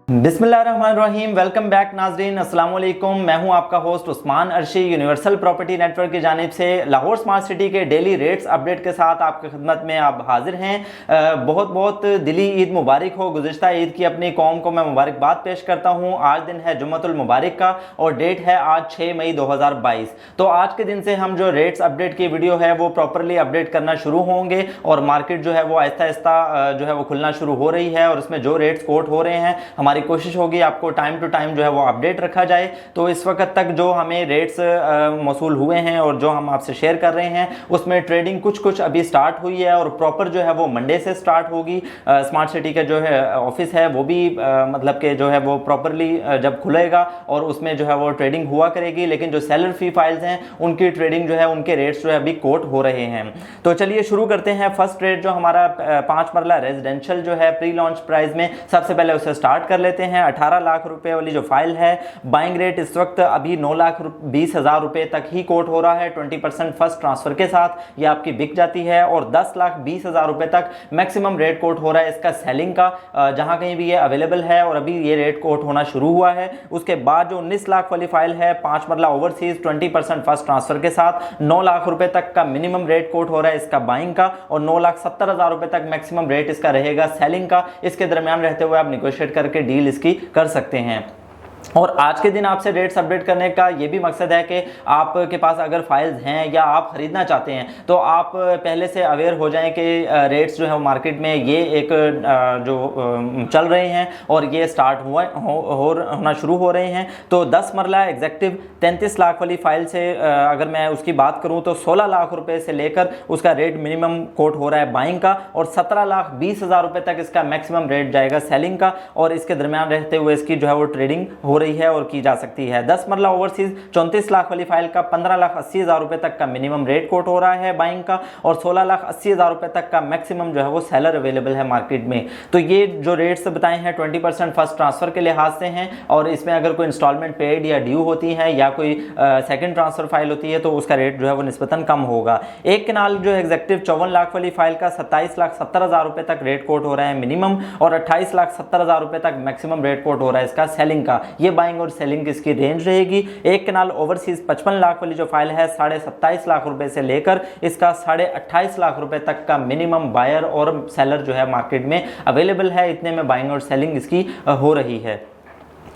बिस्मिल्लाहिर्रहमानिर्रहीम। Welcome back नाजरीन, अस्सलाम वालेकुम। मैं हूं आपका host Usman Arshi. Universal property network की जानिब से लाहौर स्मार्ट सिटी के डेली रेट्स अपडेट के साथ आपकी खिदमत में आप हाजिर हैं। बहुत बहुत दिली ईद मुबारक हो। गुज़िश्ता ईद की अपनी कौम को मैं मुबारकबाद पेश करता हूं। आज दिन है जुम्मतुल मुबारक का और डेट है आज 6 मई 2022। तो आज के दिन से हम जो रेट्स अपडेट की वीडियो है वो प्रॉपरली अपडेट करना शुरू होंगे और मार्केट जो है वो आहिस्ता आहिस्ता जो है वो खुलना शुरू हो रही है और उसमें जो रेट्स कोट हो रहे हैं हमारी कोशिश होगी आपको टाइम टू टाइम जो है वो अपडेट रखा जाए। तो इस वक्त तक जो हमें रेट्स मौसूल हुए हैं और जो हम आपसे शेयर कर रहे हैं उसमें ट्रेडिंग कुछ अभी स्टार्ट हुई है और प्रॉपर जो है वो मंडे से स्टार्ट होगी। स्मार्ट सिटी का जो है ऑफिस है वो भी मतलब कि जो है वो प्रॉपरली जब खुलेगा और उसमें जो है वो ट्रेडिंग हुआ करेगी। लेकिन जो सेलर फी फाइल्स हैं उनकी ट्रेडिंग जो है उनके रेट्स जो है अभी कोट हो रहे हैं। तो चलिए शुरू करते हैं। फर्स्ट रेट जो हमारा 5 मरला रेजिडेंशियल जो है प्री लॉन्च प्राइस में, सबसे पहले उसे स्टार्ट कर लेते हैं। 18 लाख रुपए वाली जो फाइल है, बाइंग रेट इस वक्त अभी 9,20,000 रुपए तक ही कोट हो रहा है। 20% फर्स्ट ट्रांसफर के साथ ये आपकी बिक जाती है और 10,20,000 रुपए तक मैक्सिमम रेट कोट हो रहा है इसका सेलिंग का, जहां कहीं भी ये अवेलेबल है और अभी ये रेट कोट होना शुरू हुआ है। उसके बाद जो 19 लाख वाली फाइल है 5 मरला ओवरसीज 20% फर्स्ट ट्रांसफर के साथ 9 लाख रुपए तक का मिनिमम रेट कोट हो रहा है इसका बाइंग का और 9,70,000 रुपए तक मैक्सिमम रेट इसका रहेगा सेलिंग का। इसके दरमियान रहते हुए आप निगोशिएट करके डील इसकी कर सकते हैं। और आज के दिन आपसे रेट्स अपडेट करने का ये भी मकसद है कि आपके पास अगर फाइल्स हैं या आप खरीदना चाहते हैं तो आप पहले से अवेयर हो जाएं कि रेट्स जो है मार्केट में ये एक जो चल रहे हैं और ये स्टार्ट होना शुरू हो रहे हैं। तो 10 मरला एग्जेक्टिव 33 लाख वाली फाइल से अगर मैं उसकी बात करूं तो 16 लाख रुपए से लेकर उसका रेट मिनिमम कोट हो रहा है बाइंग का और 17,20,000 रुपए तक इसका मैक्सिमम रेट जाएगा सेलिंग का और इसके दरमियान रहते हुए इसकी जो है वो ट्रेडिंग हो रही है और की जा सकती है। 10 मरला ओवरसीज 34 लाख वाली फाइल का 15,80,000 रुपए तक का मिनिमम रेट कोट हो रहा है बाइंग का और 16,80,000 रुपए तक का मैक्सिमम जो है वो सेलर अवेलेबल है मार्केट में। तो ये जो रेट्स बताए हैं 20% फर्स्ट ट्रांसफर के लिहाज से हैं और इसमें अगर कोई इंस्टॉलमेंट पेड या ड्यू होती है या कोई सेकंड ट्रांसफर फाइल होती है तो उसका रेट जो है वो निस्बतन कम होगा। एक कनाल जो एग्जेक्टिव 54 लाख वाली फाइल का 27,70,000 रुपए तक रेट कोट हो रहा है मिनिमम और 28,70,000 रुपए तक मैक्सिमम रेट कोट हो रहा है इसका सेलिंग का। ये बाइंग और सेलिंग इसकी रेंज रहेगी। एक कनाल ओवरसीज 55 लाख वाली जो फाइल है 27.5 लाख रुपए से लेकर इसका 28.5 लाख रुपए तक का मिनिमम बायर और सेलर जो है मार्केट में अवेलेबल है। इतने में बाइंग और सेलिंग इसकी हो रही है।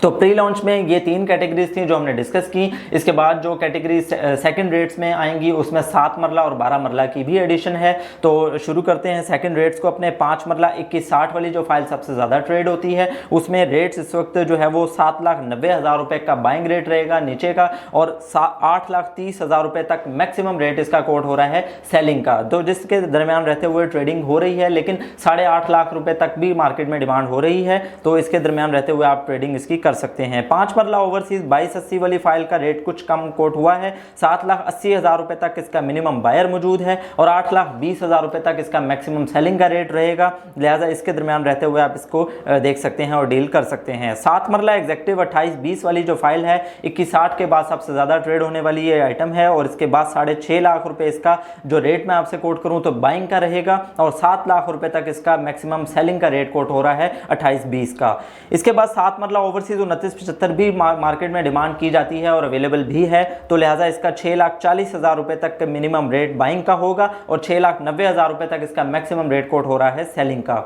तो प्री लॉन्च में ये 3 कैटेगरीज थी जो हमने डिस्कस की। इसके बाद जो कैटेगरी सेकंड रेट्स में आएंगी उसमें 7 मरला और 12 मरला की भी एडिशन है। तो शुरू करते हैं सेकंड रेट्स को अपने। 5 मरला 2160 वाली जो फाइल सबसे ज़्यादा ट्रेड होती है उसमें रेट्स इस वक्त जो है वो 7,90,000 रुपये का बाइंग रेट रहेगा नीचे का और 8,30,000 रुपये तक मैक्सिमम रेट इसका कोट हो रहा है सेलिंग का। तो जिसके दरमियान रहते हुए ट्रेडिंग हो रही है लेकिन 8.5 लाख रुपये तक भी मार्केट में डिमांड हो रही है। तो इसके दरमियान रहते हुए आप ट्रेडिंग इसकी कर सकते हैं। 5 मरला ओवरसीज 2280 वाली फाइल का रेट कुछ कम कोट हुआ है। 7,80,000 रुपए तक इसका मिनिमम बायर मौजूद है और 8,20,000 रुपए तक इसका मैक्सिमम सेलिंग का रेट रहेगा। लिहाजा इसके दरमियान रहते हुए आप इसको देख सकते हैं और डील कर सकते हैं। 7 मरला एग्जेक्टिव 2820 वाली जो फाइल है 2160 के बाद सबसे ज्यादा ट्रेड होने वाली ये आइटम है और इसके बाद 6.5 लाख रुपए इसका जो रेट मैं आपसे कोट करूं तो बाइंग का रहेगा और 7 लाख रुपए तक इसका मैक्सिमम सेलिंग का रेट कोट हो रहा है 2820 का। इसके बाद 7 मरला ओवरसीज 2975 भी मार्केट में डिमांड की जाती है और अवेलेबल भी है। तो लिहाजा इसका 6,40,000 रुपए तक का मिनिमम रेट बाइंग का होगा और 6,90,000 रुपए तक इसका मैक्सिमम रेट कोट हो रहा है सेलिंग का।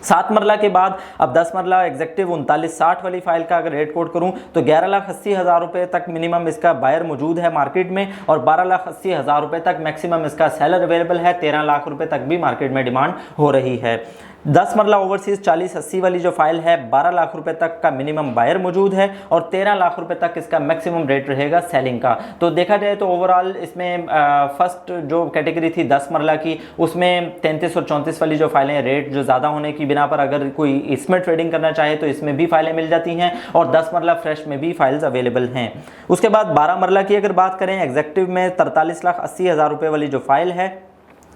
7 मरला के बाद अब 10 मरला एग्जेक्टिव 3960 वाली फाइल का अगर रेट कोट करूं तो 11,80,000 रुपए तक मिनिमम इसका बायर मौजूद है मार्केट में और 12,80,000 रुपए तक मैक्सिमम इसका सेलर अवेलेबल है। 13 लाख रुपए तक भी मार्केट में डिमांड हो रही है। 10 मरला ओवरसीज 4080 वाली जो फाइल है 12 लाख रुपए तक का मिनिमम बायर मौजूद है और 13 लाख रुपए तक इसका मैक्सिमम रेट रहेगा सेलिंग का। तो देखा जाए तो ओवरऑल इसमें फर्स्ट जो कैटेगरी थी 10 मरला की उसमें 33 और 34 वाली जो फाइलें रेट जो ज़्यादा होने की बिना पर अगर कोई इसमें ट्रेडिंग करना चाहे तो इसमें भी फाइलें मिल जाती हैं और 10 मरला फ्रेश में भी फाइल्स अवेलेबल हैं। उसके बाद 12 मरला की अगर बात करें एग्जेक्टिव में 43,80,000 रुपये वाली जो फाइल है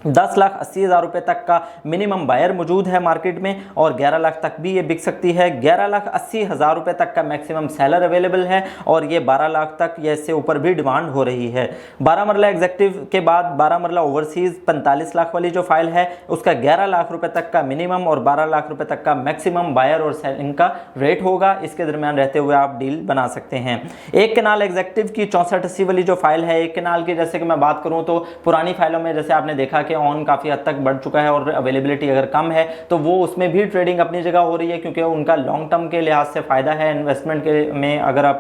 10,80,000 रुपये तक का मिनिमम बायर मौजूद है मार्केट में और 11 लाख तक भी ये बिक सकती है। 11,80,000 रुपये तक का मैक्सिमम सेलर अवेलेबल है और ये 12 लाख तक या इससे ऊपर भी डिमांड हो रही है। 12 मरला एग्जेक्टिव के बाद 12 मरला ओवरसीज़ 45 लाख वाली जो फाइल है उसका 11 लाख रुपये तक का मिनिमम और 12 लाख रुपये तक का मैक्सिमम बायर और सेलिंग का रेट होगा। इसके दरमियान रहते हुए आप डील बना सकते हैं। एक केनाल एग्जेक्टिव की 6480 वाली जो फाइल है, एक केनाल की जैसे कि मैं बात करूँ तो पुरानी फाइलों में जैसे आपने देखा कि ऑन काफ़ी हद तक बढ़ चुका है और अवेलेबिलिटी अगर कम है तो वो उसमें भी ट्रेडिंग अपनी जगह हो रही है क्योंकि उनका लॉन्ग टर्म के लिहाज से फ़ायदा है। इन्वेस्टमेंट के में अगर आप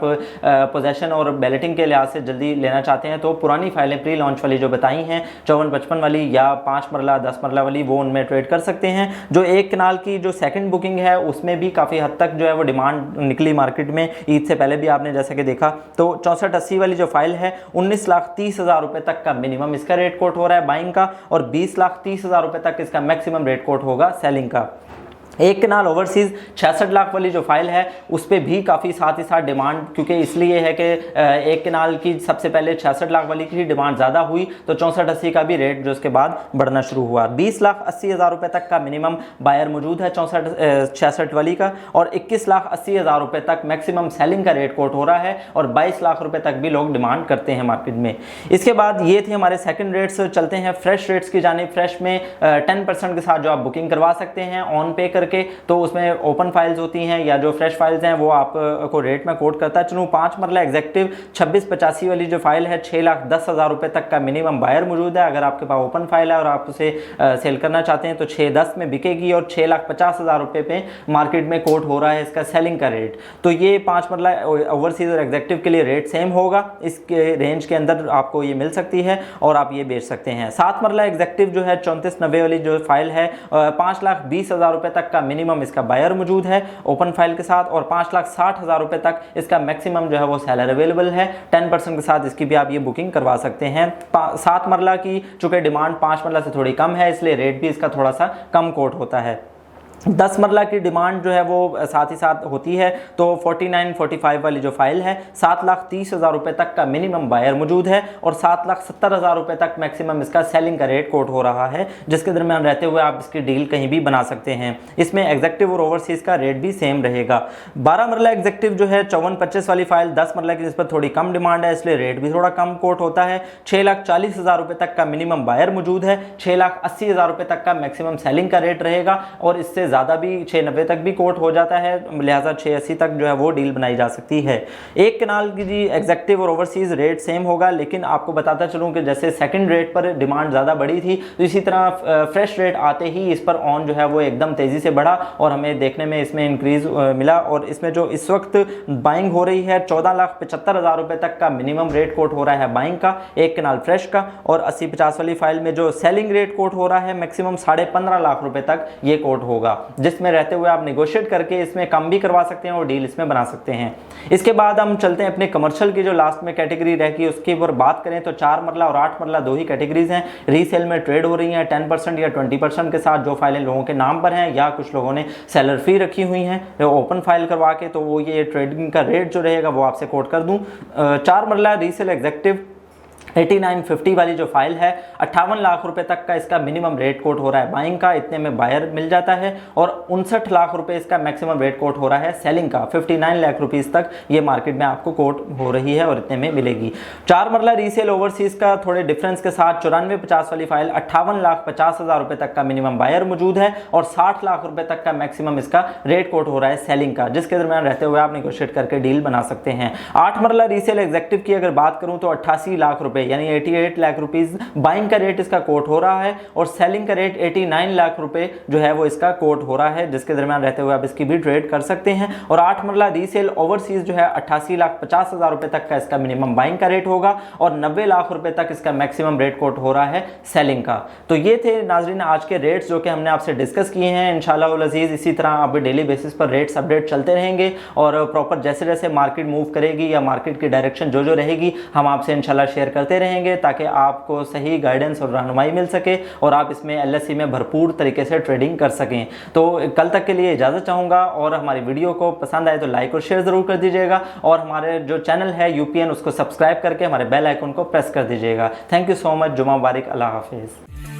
पोजेशन और बैलेटिंग के लिहाज से जल्दी लेना चाहते हैं तो पुरानी फाइलें प्री लॉन्च वाली जो बताई हैं 5455 वाली या 5 मरला 10 मरला वाली वो उनमें ट्रेड कर सकते हैं। जो एक केनाल की जो सेकंड बुकिंग है उसमें भी काफ़ी हद तक जो है वो डिमांड निकली मार्केट में ईद से पहले भी आपने जैसे कि देखा। तो 6480 वाली जो फाइल है 19,30,000 रुपये तक का मिनिमम इसका रेट कोट हो रहा है बाइंग का और 20,30,000 रुपये तक इसका मैक्सिमम रेट कोट होगा सेलिंग का। एक केनाल ओवरसीज़ 66 लाख वाली जो फाइल है उस पर भी काफ़ी साथ ही साथ डिमांड क्योंकि इसलिए है कि एक केनाल की सबसे पहले 66 लाख वाली की डिमांड ज़्यादा हुई तो 6480 का भी रेट जो उसके बाद बढ़ना शुरू हुआ। 20,80,000 रुपये तक का मिनिमम बायर मौजूद है 66 वाली का और 21,80,000 रुपये तक मैक्सिमम सेलिंग का रेट कोट हो रहा है और 22 लाख रुपये तक भी लोग डिमांड करते हैं मार्केट में। इसके बाद ये थे हमारे सेकेंड रेट्स। चलते हैं फ्रेश रेट्स की जानिब। फ्रेश में 10% के साथ जो आप बुकिंग करवा सकते हैं ऑन पे करके, तो उसमें ओपन फाइल्स होती हैं या जो फ्रेश फाइल्स हैं वो आपको रेट में कोट करता है। चलूँ 5 मरला एग्जेक्टिव 2685 वाली जो फाइल है 6,10,000 रुपये तक का मिनिमम बायर मौजूद है। अगर आपके पास ओपन फाइल है और आप उसे सेल करना चाहते हैं तो 6,10 में बिकेगी और 6,50,000 रुपये पे मार्केट में कोट हो रहा है इसका सेलिंग का रेट। तो ये 5 मरला ओवरसीज और एग्जेक्टिव के लिए रेट सेम होगा, इसके रेंज के अंदर आपको ये मिल सकती है और आप ये बेच सकते हैं। 7 मरला एग्जेक्टिव जो है 3490 वाली जो फाइल है 5,20,000 रुपये तक का मिनिमम इसका बायर मौजूद है ओपन फाइल के साथ और 5,60,000 रुपये तक इसका मैक्सिमम जो है वो सेलर अवेलेबल है। 10% के साथ इसकी भी आप ये बुकिंग करवा सकते हैं। 7 मरला की चूंकि डिमांड 5 मरला से थोड़ी कम है इसलिए रेट भी इसका थोड़ा सा कम कोट होता है। 10 मरला की डिमांड जो है वो साथ ही साथ होती है तो 4945 वाली जो फाइल है 7,30,000 रुपये तक का मिनिमम बायर मौजूद है और 7,70,000 रुपये तक मैक्सिमम इसका सेलिंग का रेट कोट हो रहा है, जिसके दरमियान रहते हुए आप इसकी डील कहीं भी बना सकते हैं। इसमें एग्जेक्टिव और ओवरसीज का रेट भी सेम रहेगा। 12 मरला एग्जेक्टिव जो है 5425 वाली फाइल 10 मरला की निस्बत थोड़ी कम डिमांड है इसलिए रेट भी थोड़ा कम कोट होता है। 6,40,000 रुपये तक का मिनिमम बायर मौजूद है, 6,80,000 रुपये तक का मैक्सिमम सेलिंग का रेट रहेगा और इससे ज़्यादा भी 690 तक भी कोट हो जाता है, लिहाजा 680 तक जो है वो डील बनाई जा सकती है। एक केनाल की जी एग्जेक्टिव और ओवरसीज रेट सेम होगा, लेकिन आपको बताता चलूँ कि जैसे सेकंड रेट पर डिमांड ज़्यादा बढ़ी थी तो इसी तरह फ्रेश रेट आते ही इस पर ऑन जो है वो एकदम तेज़ी से बढ़ा और हमें देखने में इसमें इंक्रीज मिला और इसमें जो इस वक्त बाइंग हो रही है 14,75,000 रुपये तक का मिनिमम रेट कोट हो रहा है बाइंग का एक केनाल फ्रेश का और 80-50 वाली फाइल में जो सेलिंग रेट कोट हो रहा है मैक्सिमम 15.5 लाख रुपए तक ये कोट होगा, जिसमें रहते हुए आप नेगोशिएट करके इसमें कम भी करवा सकते हैं और डील इसमें बना सकते हैं। इसके बाद हम चलते हैं अपने कमर्शियल की जो लास्ट में कैटेगरी रह गई उसकी ऊपर बात करें तो 4 मरला और 8 मरला दो ही कैटेगरीज हैं, रीसेल में ट्रेड हो रही हैं 10% या 20% के साथ जो फाइलें लोगों के नाम पर हैं या कुछ लोगों ने सेलर फी रखी हुई हैं ओपन फाइल करवा के, तो वो ये ट्रेडिंग का रेट जो रहेगा वो आपसे कोट कर दूं। 4 मरला रीसेल एग्जेक्टिव 8950 वाली जो फाइल है 58 लाख रुपए तक का इसका मिनिमम रेट कोट हो रहा है बाइंग का, इतने में बायर मिल जाता है और 59 लाख रुपए इसका मैक्सिमम रेट कोट हो रहा है सेलिंग का, 59 लाख रुपीस तक ये मार्केट में आपको कोट हो रही है और इतने में मिलेगी। 4 मरला रीसेल ओवरसीज का थोड़े डिफरेंस के साथ 9450 वाली फाइल 58,50,000 रुपए तक का मिनिमम बायर मौजूद है और 60 लाख रुपए तक का मैक्सिमम इसका रेट कोट हो रहा है सेलिंग का, जिसके दरमियान रहते हुए आप नेगोशिएट करके डील बना सकते हैं। 8 मरला रीसेल एग्जेक्टिव की अगर बात करूं तो 88 लाख रुपए यानी 88 लाख रुपीस बाइंग का रेट इसका कोट हो रहा है और सेलिंग का रेट 89 लाख रुपए जो है वो इसका कोट हो रहा है, जिसके दरमियान रहते हुए आप इसकी भी ट्रेड कर सकते हैं। और 8 मरला रीसेल ओवरसीज जो है 88,50,000 रुपए तक का इसका मिनिमम बाइंग का रेट होगा और 90 लाख रुपए तक इसका मैक्सिमम रेट कोट हो रहा है सेलिंग का। तो ये थे नाजरीन आज के रेट्स जो कि हमने आपसे डिस्कस किए हैं। इंशाल्लाह उल अजीज इसी तरह आप डेली बेसिस पर रेट्स अपडेट चलते रहेंगे और प्रॉपर जैसे जैसे मार्केट मूव करेगी या मार्केट की डायरेक्शन जो जो रहेगी हम आपसे इंशाल्लाह शेयर करते रहेंगे ताकि आपको सही गाइडेंस और रहनुमाई मिल सके और आप इसमें एलएसई में भरपूर तरीके से ट्रेडिंग कर सकें। तो कल तक के लिए इजाज़त चाहूँगा और हमारी वीडियो को पसंद आए तो लाइक और शेयर ज़रूर कर दीजिएगा और हमारे जो चैनल है यूपीएन उसको सब्सक्राइब करके हमारे बेल आइकन को प्रेस कर दीजिएगा। Thank you so much. जुमा मुबारक। अल्लाह हाफिज़।